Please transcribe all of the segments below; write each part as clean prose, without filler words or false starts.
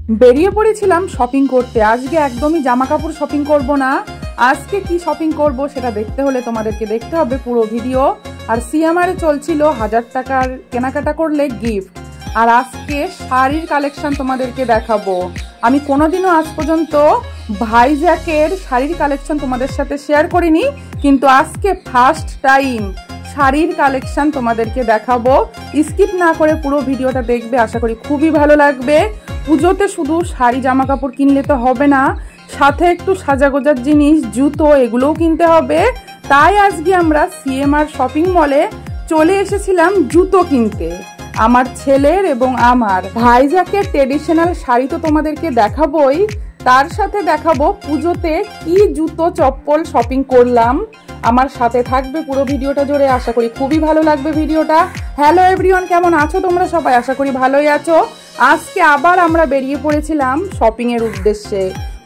বেরিয়ে পড়েছিলাম শপিং করতে। আজকে একদমই জামা কাপড় শপিং করব না। আজকে কি শপিং করব সেটা দেখতে হলে তোমাদেরকে দেখতে হবে পুরো ভিডিও। আর সিএমআর এ চলছিল 1000 টাকার কেনাকাটা করলে গিফট। আর আজকে শাড়ির কালেকশন তোমাদেরকে দেখাবো। আমি কোনোদিনও আজ পর্যন্ত ভাইজ্যাকের শাড়ির কালেকশন তোমাদের সাথে শেয়ার করিনি, কিন্তু আজকে ফার্স্ট টাইম শাড়ির কালেকশন তোমাদেরকে দেখাবো। স্কিপ না করে পুরো ভিডিওটা দেখবে, আশা করি খুবই ভালো লাগবে। পুজোতে শুধু শাড়ি জামা কাপড় কিনলে তো হবে না, সাথে একটু সাজাগোজার জিনিস, জুতো, এগুলোও কিনতে হবে। তাই আজকে আমরা সিএমআর শপিং মলে চলে এসেছিলাম জুতো কিনতে। আমার ছেলের এবং আমার ভাইজ্যাকের ট্রেডিশনাল শাড়ি তো তোমাদেরকে দেখাবোই, তার সাথে দেখাবো পুজোতে কি জুতো চপ্পল শপিং করলাম। আমার সাথে থাকবে পুরো ভিডিওটা জুড়ে, আশা করি খুবই ভালো লাগবে ভিডিওটা। হ্যালো এভরিওয়ান, কেমন আছো তোমরা সবাই? আশা করি ভালোই আছো। আজকে আবার আমরা বেরিয়ে পড়েছিলাম শপিং এর উদ্দেশ্যে।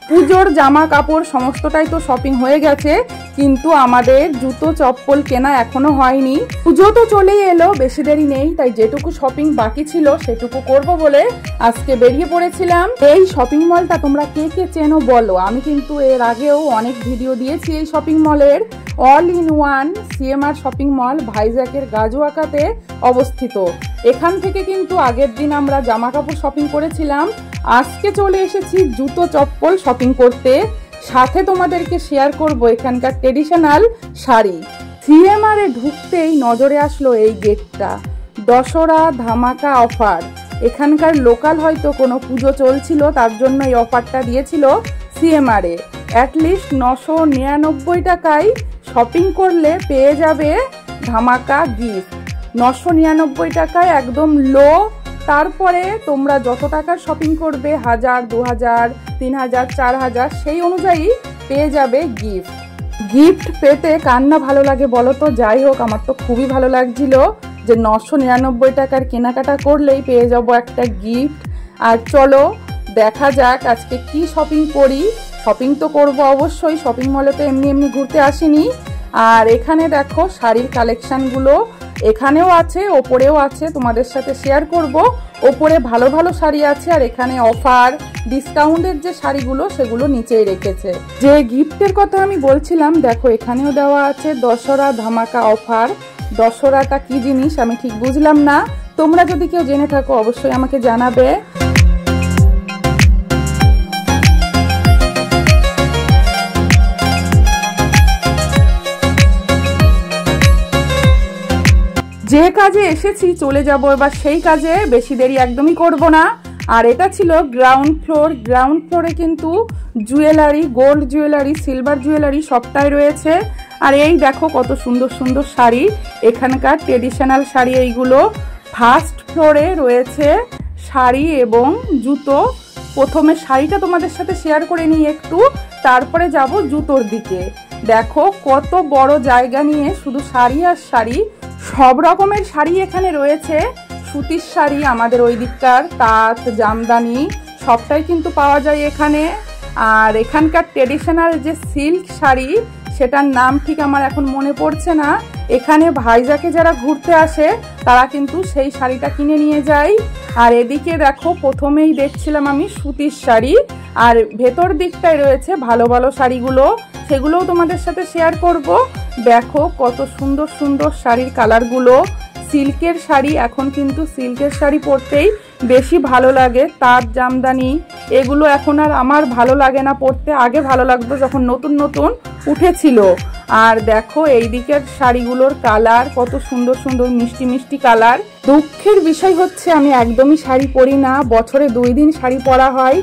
পুজোর জামা কাপড় সমস্তটাই তো শপিং হয়ে গেছে, কিন্তু আমাদের জুতো চপ্পল কেনা এখনো হয়নি। পুজো তো চলেই এলো, বেশি দেরি নেই, তাই যেটুকু শপিং বাকি ছিল সেটুকু করব বলে আজকে বেরিয়ে পড়েছিলাম। এই শপিং মলটা তোমরা কে কে চেনো বলো? আমি কিন্তু এর আগেও অনেক ভিডিও দিয়েছি এই শপিং মলের। All in one CMR shopping mall ভাইজ্যাকের গাজুয়াকাতে অবস্থিত। এখান থেকে কিন্তু আগের দিন আমরা জামা কাপড় শপিং করেছিলাম। আজকে চলে এসেছি জুতো চপ্পল শপিং করতে, সাথে তোমাদেরকে শেয়ার করব এখানকার ট্রেডিশনাল শাড়ি। সিএমআর এ ঢুকতেই নজরে আসলো এই গেটটা, দশরা ধামাকা অফার। এখানকার লোকাল হয়তো কোনো পুজো চলছিল, তার জন্য এই অফারটা দিয়েছিল সিএমআর এ। অ্যাটলিস্ট 999 টাকায় শপিং করলে পেয়ে যাবে ধামাকা গিফট। 999 টাকায় একদম লো। তারপরে তোমরা যত টাকার শপিং করবে, 1000, 2000, 3000, 4000, সেই অনুযায়ী পেয়ে যাবে গিফট। গিফট পেতে কার না ভালো লাগে বলো তো? যাই হোক, আমার তো খুবই ভালো লাগছিল যে 999 টাকার কেনাকাটা করলেই পেয়ে যাব একটা গিফট। আর চলো দেখা যাক আজকে কি শপিং করি। শপিং তো করবো অবশ্যই, শপিং মলে তো এমনি এমনি ঘুরতে আসিনি। আর এখানে দেখো শাড়ির কালেকশনগুলো এখানেও আছে, ওপরেও আছে, তোমাদের সাথে শেয়ার করব। ওপরে ভালো ভালো শাড়ি আছে, আর এখানে অফার ডিসকাউন্টের যে শাড়িগুলো সেগুলো নিচেই রেখেছে। যে গিফটের কথা আমি বলছিলাম, দেখো এখানেও দেওয়া আছে দশরা ধামাকা অফার। দশরাটা কি জিনিস আমি ঠিক বুঝলাম না, তোমরা যদি কেউ জেনে থাকো অবশ্যই আমাকে জানাবে। যে কাজে এসেছি চলে যাব এবার সেই কাজে, বেশি দেরি একদমই করব না। আর এটা ছিল গ্রাউন্ড ফ্লোর। গ্রাউন্ড ফ্লোরে কিন্তু jewellery, gold jewellery, silver jewellery সবটাই রয়েছে। আর এই দেখো কত সুন্দর সুন্দর শাড়ি, এখানকার ট্রেডিশনাল শাড়ি এইগুলো। ফার্স্ট ফ্লোরে রয়েছে শাড়ি এবং জুতো। প্রথমে শাড়িটা তোমাদের সাথে শেয়ার করে নিই একটু, তারপরে যাব জুতোর দিকে। দেখো কত বড় জায়গা নিয়ে শুধু শাড়ি আর শাড়ি, সব রকমের শাড়ি এখানে রয়েছে। সুতির শাড়ি, আমাদের ওই দিককার তাঁত, জামদানি সবটাই কিন্তু পাওয়া যায় এখানে। আর এখানকার ট্রেডিশনাল যে সিল্ক শাড়ি, সেটার নাম ঠিক আমার এখন মনে পড়ছে না। এখানে ভাইজ্যাকে যারা ঘুরতে আসে তারা কিন্তু সেই শাড়িটা কিনে নিয়ে যায়। আর এদিকে দেখো প্রথমেই দেখছিলাম আমি সুতির শাড়ি, আর ভেতর দিকটায় রয়েছে ভালো ভালো শাড়িগুলো, সেগুলোও তোমাদের সাথে শেয়ার করব। দেখো কত সুন্দর সুন্দর শাড়ির কালারগুলো। সিল্কের শাড়ি, এখন কিন্তু সিল্কের শাড়ি পরতেই বেশি ভালো লাগে। তাঁত, জামদানি এগুলো এখন আর আমার ভালো লাগে না পরতে, আগে ভালো লাগতো যখন নতুন নতুন উঠেছিল। আর দেখো এই দিকের শাড়িগুলোর কালার কত সুন্দর সুন্দর, মিষ্টি মিষ্টি কালার। দুঃখের বিষয় হচ্ছে আমি একদমই শাড়ি পরি না, বছরে 2 দিন শাড়ি পরা হয়,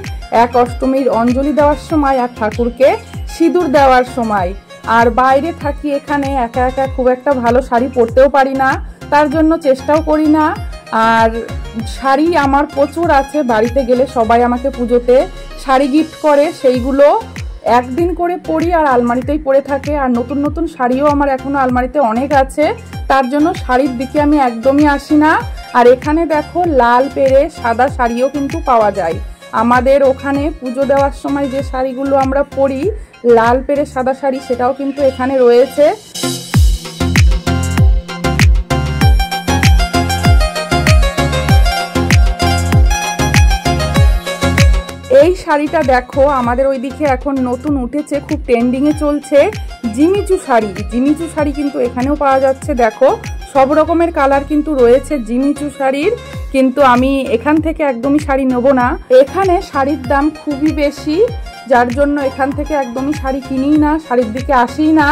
এক অষ্টমীর অঞ্জলি দেওয়ার সময় আর ঠাকুরকে সিঁদুর দেওয়ার সময়। আর বাইরে থাকি, এখানে একা একা খুব একটা ভালো শাড়ি পরতেও পারি না, তার জন্য চেষ্টাও করি না। আর শাড়ি আমার প্রচুর আছে, বাড়িতে গেলে সবাই আমাকে পুজোতে শাড়ি গিফট করে, সেইগুলো একদিন করে পরি আর আলমারিতেই পরে থাকে। আর নতুন নতুন শাড়িও আমার এখনো আলমারিতে অনেক আছে, তার জন্য শাড়ির দিকে আমি একদমই আসি না। আর এখানে দেখো লাল পেরে সাদা শাড়িও কিন্তু পাওয়া যায়। আমাদের ওখানে পুজো দেওয়ার সময় যে শাড়িগুলো আমরা পরি, লাল পেরে সাদা শাড়ি, সেটাও কিন্তু এখানে রয়েছে। এই শাড়িটা দেখো, আমাদের ওইদিকে এখন নতুন উঠেছে, খুব ট্রেন্ডিংয়ে চলছে জিমিচু শাড়ি। জিমিচু শাড়ি কিন্তু এখানেও পাওয়া যাচ্ছে। দেখো সব রকমের কালার কিন্তু রয়েছে জিমিচু শাড়ির, কিন্তু আমি এখান থেকে একদমই শাড়ি নেবো না। এখানে শাড়ির দাম খুবই বেশি, যার জন্য এখান থেকে একদমই শাড়ি কিনিই না, শাড়ির দিকে আসিই না।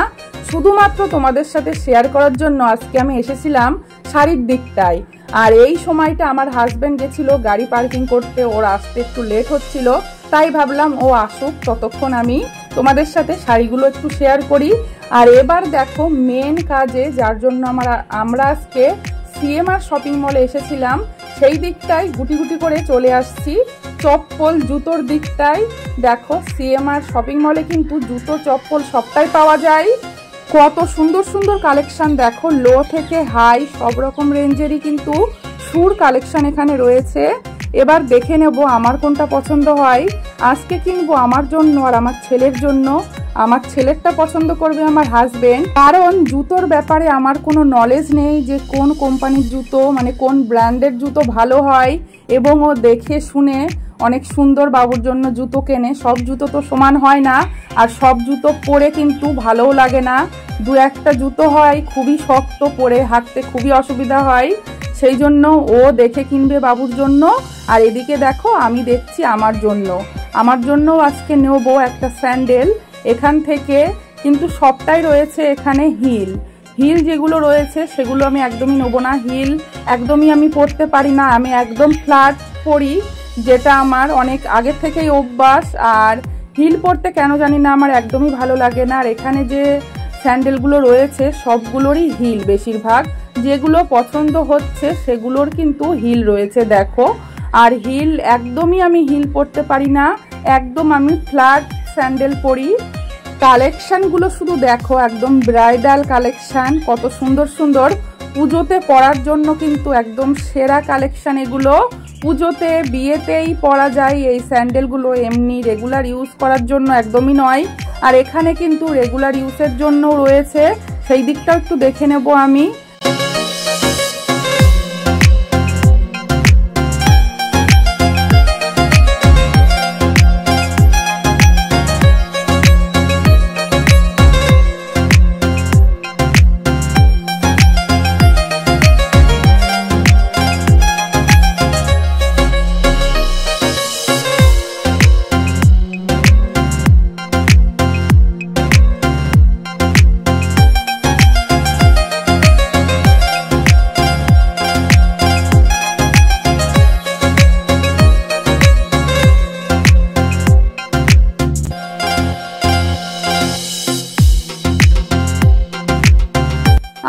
শুধুমাত্র তোমাদের সাথে শেয়ার করার জন্য আজকে আমি এসেছিলাম শাড়ির দিকটায়। আর এই সময়টা আমার হাজব্যান্ড গেছিল গাড়ি পার্কিং করতে, ওর আসতে একটু লেট হচ্ছিল, তাই ভাবলাম ও আসুক, ততক্ষণ আমি তোমাদের সাথে শাড়িগুলো একটু শেয়ার করি। আর এবার দেখো মেন কাজে, যার জন্য আমরা আজকে সিএমআর শপিং মলে এসেছিলাম, সেই দিকটায় গুটি গুটি করে চলে আসছি চপ্পল জুতোর দিকটায়। দেখো সিএমআর শপিং মলে কিন্তু জুতো চপ্পল সবটাই পাওয়া যায়। কত সুন্দর সুন্দর কালেকশন দেখো, লো থেকে হাই সব রকম রেঞ্জেরই কিন্তু শুর কালেকশন এখানে রয়েছে। এবার দেখে নেব আমার কোনটা পছন্দ হয়। আজকে কিনবো আমার জন্য আর আমার ছেলের জন্য। আমার ছেলেরটা পছন্দ করবে আমার হাজবেন্ড, কারণ জুতোর ব্যাপারে আমার কোনো নলেজ নেই যে কোন কোম্পানির জুতো, মানে কোন ব্র্যান্ডের জুতো ভালো হয়, এবং ও দেখে শুনে অনেক সুন্দর বাবুর জন্য জুতো কেনে। সব জুতো তো সমান হয় না, আর সব জুতো পরে কিন্তু ভালোও লাগে না। দু একটা জুতো হয় খুবই শক্ত, পরে হাঁটতে খুবই অসুবিধা হয়, সেই জন্য ও দেখে কিনবে বাবুর জন্য। আর এদিকে দেখো আমি দেখছি আমার জন্য আজকে নেবো একটা স্যান্ডেল এখান থেকে, কিন্তু সবটাই রয়েছে এখানে হিল যেগুলো রয়েছে সেগুলো আমি একদমই নেবো না। হিল একদমই আমি পরতে পারি না, আমি একদম ফ্ল্যাট পরি, যেটা আমার অনেক আগের থেকেই অভ্যাস। আর হিল পরতে কেন জানি না আমার একদমই ভালো লাগে না। আর এখানে যে স্যান্ডেলগুলো রয়েছে সবগুলোরই হিল, বেশিরভাগ যেগুলো পছন্দ হচ্ছে সেগুলোর কিন্তু হিল রয়েছে দেখো। আর হিল একদমই আমি হিল পরতে পারি না, একদম আমি ফ্ল্যাট স্যান্ডেল পরি। কালেকশানগুলো শুধু দেখো, একদম ব্রাইডাল কালেকশান, কত সুন্দর সুন্দর, পুজোতে পরার জন্য কিন্তু একদম সেরা কালেকশান এগুলো। পুজোতে বিয়েতেই পরা যায় এই স্যান্ডেলগুলো, এমনি রেগুলার ইউজ করার জন্য একদমই নয়। আর এখানে কিন্তু রেগুলার ইউজের জন্য রয়েছে, সেই দিকটাও একটু দেখে নেব আমি।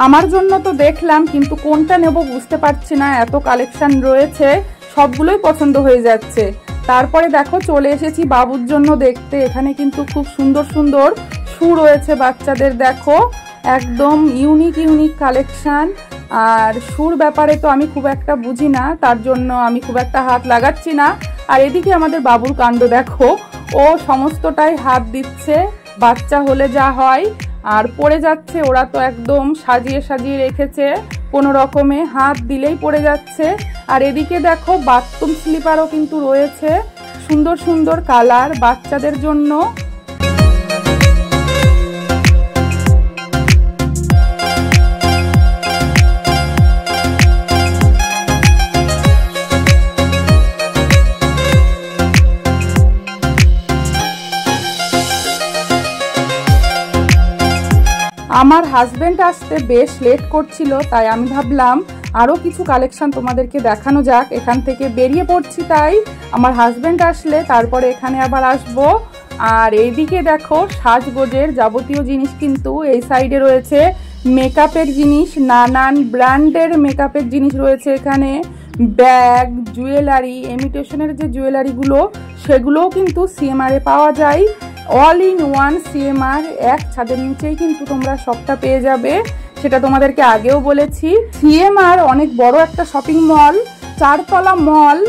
আমার জন্য তো দেখলাম, কিন্তু কোনটা নেব বুঝতে পারছি না, এত কালেকশন রয়েছে, সবগুলোই পছন্দ হয়ে যাচ্ছে। তারপরে দেখো চলে এসেছি বাবুর জন্য দেখতে। এখানে কিন্তু খুব সুন্দর সুন্দর শু রয়েছে বাচ্চাদের, দেখো একদম ইউনিক কালেকশন। আর শুর ব্যাপারে তো আমি খুব একটা বুঝি না, তার জন্য আমি খুব একটা হাত লাগাচ্ছি না। আর এদিকে আমাদের বাবুর কাণ্ড দেখো, ও সমস্তটাই হাত দিচ্ছে, বাচ্চা হলে যা হয়। আর পড়ে যাচ্ছে, ওরা তো একদম সাজিয়ে সাজিয়ে রেখেছে, কোনো রকমে হাত দিলেই পড়ে যাচ্ছে। আর এদিকে দেখো বাথরুম স্লিপারও কিন্তু রয়েছে, সুন্দর সুন্দর কালার বাচ্চাদের জন্য। আমার হাজবেন্ড আসতে বেশ লেট করছিল, তাই আমি ভাবলাম আরও কিছু কালেকশন তোমাদেরকে দেখানো যাক। এখান থেকে বেরিয়ে পড়ছি, তাই আমার হাজবেন্ড আসলে তারপরে এখানে আবার আসবো। আর এইদিকে দেখো সাজগোজের যাবতীয় জিনিস কিন্তু এই সাইডে রয়েছে, মেকআপের জিনিস, নানান ব্র্যান্ডের মেকআপের জিনিস রয়েছে এখানে, ব্যাগ, জুয়েলারি, ইমিটেশনের যে জুয়েলারিগুলো সেগুলোও কিন্তু সিএমআরে পাওয়া যায়। অল ইন ওয়ান সিএমআর, এক ছাদের নিচেই কিন্তু তোমরা সবটা পেয়ে যাবে, সেটা তোমাদেরকে আগেও বলেছি। সিএমআর অনেক বড় একটা শপিং মল, 4 তলা মল,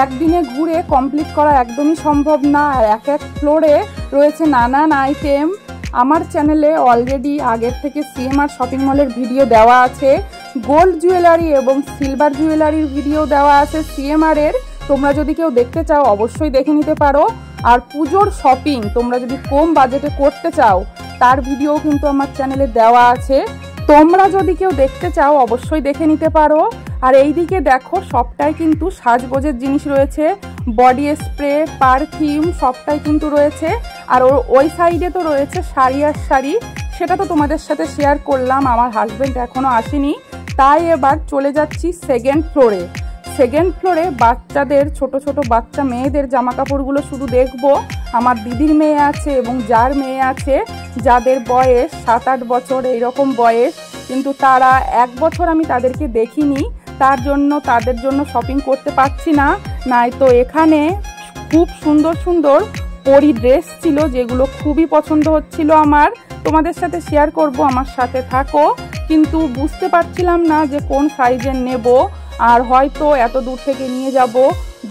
একদিনে ঘুরে কমপ্লিট করা একদমই সম্ভব না। আর এক এক ফ্লোরে রয়েছে নানান আইটেম। আমার চ্যানেলে অলরেডি আগের থেকে সিএমআর শপিং মলের ভিডিও দেওয়া আছে, গোল্ড জুয়েলারি এবং সিলভার জুয়েলারির ভিডিও দেওয়া আছে সিএমআরের, তোমরা যদি কেউ দেখতে চাও অবশ্যই দেখে নিতে পারো। আর পুজোর শপিং তোমরা যদি কম বাজেটে করতে চাও তার ভিডিও কিন্তু আমার চ্যানেলে দেওয়া আছে, তোমরা যদি কেউ দেখতে চাও অবশ্যই দেখে নিতে পারো। আর এইদিকে দেখো সবটাই কিন্তু সাজগোজের জিনিস রয়েছে, বডি স্প্রে, পারফিউম সবটাই কিন্তু রয়েছে। আর ওই সাইডে তো রয়েছে শাড়ি আর শাড়ি, সেটা তো তোমাদের সাথে শেয়ার করলাম। আমার হাজব্যান্ড এখনও আসেনি, তাই এবার চলে যাচ্ছি সেকেন্ড ফ্লোরে। সেকেন্ড ফ্লোরে বাচ্চাদের ছোট ছোট বাচ্চা মেয়েদের জামা কাপড়গুলো শুধু দেখবো। আমার দিদির মেয়ে আছে এবং যার মেয়ে আছে, যাদের বয়স 7-8 বছর এইরকম বয়স, কিন্তু তারা 1 বছর আমি তাদেরকে দেখিনি, তার জন্য তাদের জন্য শপিং করতে পারছি না। নাই তো এখানে খুব সুন্দর সুন্দর পরি ড্রেস ছিল, যেগুলো খুবই পছন্দ হচ্ছিল আমার, তোমাদের সাথে শেয়ার করব, আমার সাথে থাকো। কিন্তু বুঝতে পারছিলাম না যে কোন সাইজের নেব, আর হয়তো এত দূর থেকে নিয়ে যাব,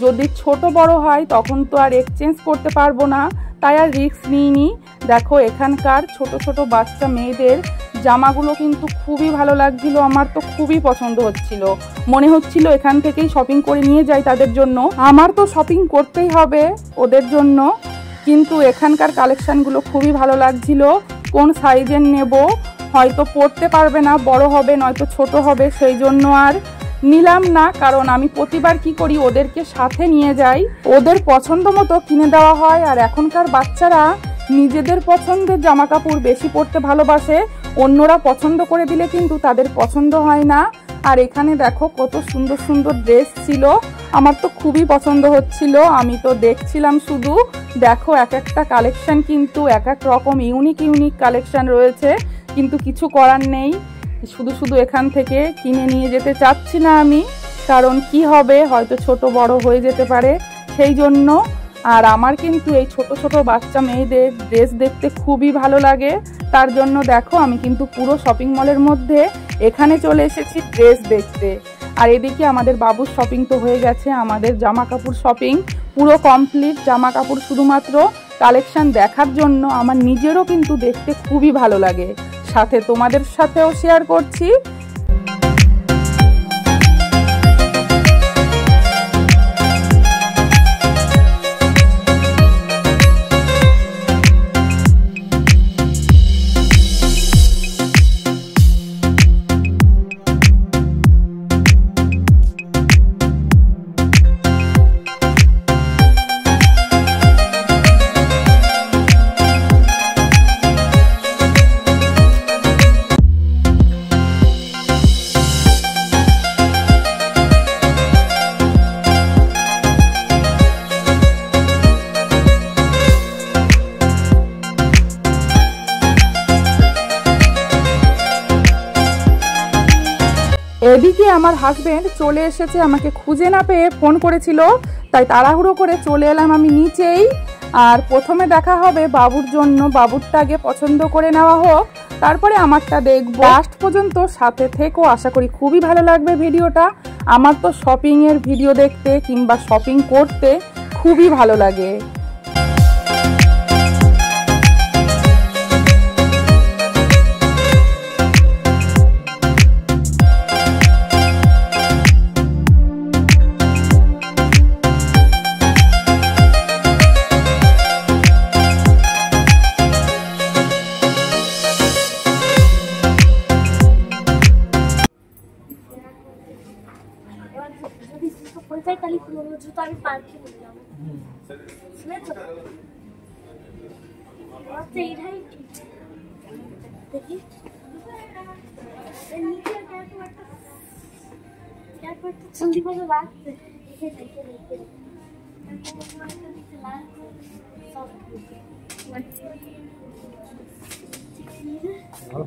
যদি ছোট বড় হয় তখন তো আর এক্সচেঞ্জ করতে পারবো না, তাই আর রিস্ক নিইনি। দেখো এখানকার ছোট ছোট বাচ্চা মেয়েদের জামাগুলো কিন্তু খুবই ভালো লাগছিল, আমার তো খুবই পছন্দ হচ্ছিল, মনে হচ্ছিল এখান থেকেই শপিং করে নিয়ে যাই তাদের জন্য। আমার তো শপিং করতেই হবে ওদের জন্য, কিন্তু এখানকার কালেকশানগুলো খুবই ভালো লাগছিল। কোন সাইজের নেব, হয়তো পরতে পারবে না, বড় হবে নয়তো ছোট হবে, সেই জন্য আর নিলাম না। কারণ আমি প্রতিবার কি করি, ওদেরকে সাথে নিয়ে যাই, ওদের পছন্দ মতো কিনে দেওয়া হয়। আর এখনকার বাচ্চারা নিজেদের পছন্দের জামা কাপড় বেশি পরতে ভালোবাসে, অন্যরা পছন্দ করে দিলে কিন্তু তাদের পছন্দ হয় না। আর এখানে দেখো কত সুন্দর সুন্দর ড্রেস ছিল, আমার তো খুবই পছন্দ হচ্ছিল, আমি তো দেখছিলাম শুধু। দেখো এক একটা কালেকশন কিন্তু এক এক রকম ইউনিক ইউনিক কালেকশন রয়েছে, কিন্তু কিছু করার নেই, শুধু শুধু এখান থেকে কিনে নিয়ে যেতে চাচ্ছি না আমি, কারণ কি হবে, হয়তো ছোট বড় হয়ে যেতে পারে, সেই জন্য। আর আমার কিন্তু এই ছোট ছোট বাচ্চা মেয়েদের ড্রেস দেখতে খুবই ভালো লাগে, তার জন্য দেখো আমি কিন্তু পুরো শপিং মলের মধ্যে এখানে চলে এসেছি ড্রেস দেখতে। আর এদিকে আমাদের বাবুর শপিং তো হয়ে গেছে, আমাদের জামা কাপড় শপিং পুরো কমপ্লিট। জামা কাপড় শুধুমাত্র কালেকশন দেখার জন্য, আমার নিজেরও কিন্তু দেখতে খুবই ভালো লাগে, সাথে তোমাদের সাথেও শেয়ার করছি। এদিকে আমার হাজবেন্ড চলে এসেছে, আমাকে খুঁজে না পেয়ে ফোন করেছিল, তাই তাড়াহুড়ো করে চলে এলাম আমি নিচেই। আর প্রথমে দেখা হবে বাবুর জন্য, বাবুরটা আগে পছন্দ করে নেওয়া হোক, তারপরে আমারটা দেখবো। লাস্ট পর্যন্ত সাথে থেকো, আশা করি খুবই ভালো লাগবে ভিডিওটা। আমার তো শপিংয়ের ভিডিও দেখতে কিংবা শপিং করতে খুবই ভালো লাগে। জুতো আমি পার্কে নিলাম, শুনেছো? এইটাই দেখি জলদি করে রাখতে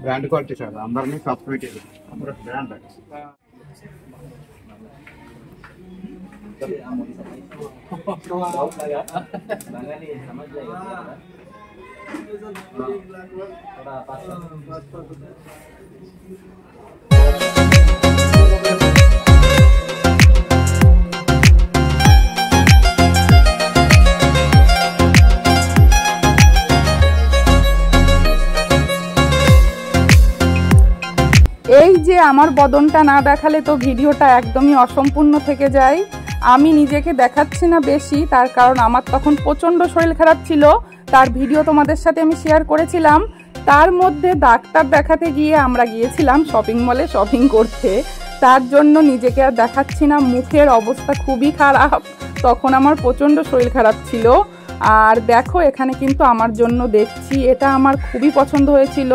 బ్రాండ్ క్వాలిటీ సార్ అందరినీ సబ్స్క్రైబ్ చేయాలి আমরা ব্র্যান্ড আছে বাঙালি समझ जाएगा थोड़ा पास এই যে আমার বদনটা না দেখালে তো ভিডিওটা একদমই অসম্পূর্ণ থেকে যায়। আমি নিজেকে দেখাচ্ছি না বেশি, তার কারণ আমার তখন প্রচণ্ড শরীর খারাপ ছিল। তার ভিডিও তোমাদের সাথে আমি শেয়ার করেছিলাম। তার মধ্যে ডাক্তার দেখাতে গিয়ে আমরা গিয়েছিলাম শপিং মলে শপিং করতে, তার জন্য নিজেকে আর দেখাচ্ছি না। মুখের অবস্থা খুবই খারাপ, তখন আমার প্রচণ্ড শরীর খারাপ ছিল। আর দেখো এখানে কিন্তু আমার জন্য দেখছি, এটা আমার খুবই পছন্দ হয়েছিল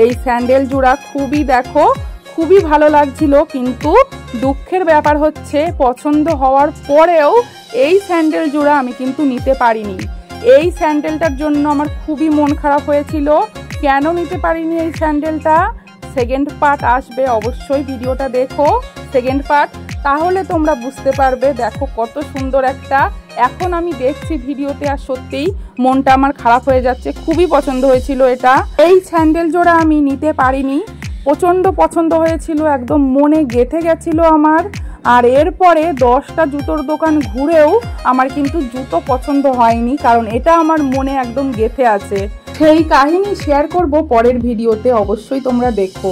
এই স্যান্ডেল জোড়া। খুবই ভালো লাগছিল, কিন্তু দুঃখের ব্যাপার হচ্ছে পছন্দ হওয়ার পরেও এই স্যান্ডেল জোড়া আমি কিন্তু নিতে পারিনি। এই স্যান্ডেলটার জন্য আমার খুবই মন খারাপ হয়েছিল। কেন নিতে পারিনি এই স্যান্ডেলটা, সেকেন্ড পার্ট আসবে, অবশ্যই ভিডিওটা দেখো সেকেন্ড পার্ট, তাহলে তোমরা বুঝতে পারবে। দেখো কত সুন্দর একটা, এখন আমি দেখছি ভিডিওতে আর সত্যিই মনটা আমার খারাপ হয়ে যাচ্ছে। খুবই পছন্দ হয়েছিল এটা। এই স্যান্ডেল জোড়া আমি নিতে পারিনি, প্রচণ্ড পছন্দ হয়েছিল, একদম মনে গেঁথে গেছিল আমার। আর এরপরে 10টা জুতোর দোকান ঘুরেও আমার কিন্তু জুতো পছন্দ হয়নি, কারণ এটা আমার মনে একদম গেঁথে আছে। সেই কাহিনী শেয়ার করব পরের ভিডিওতে, অবশ্যই তোমরা দেখো।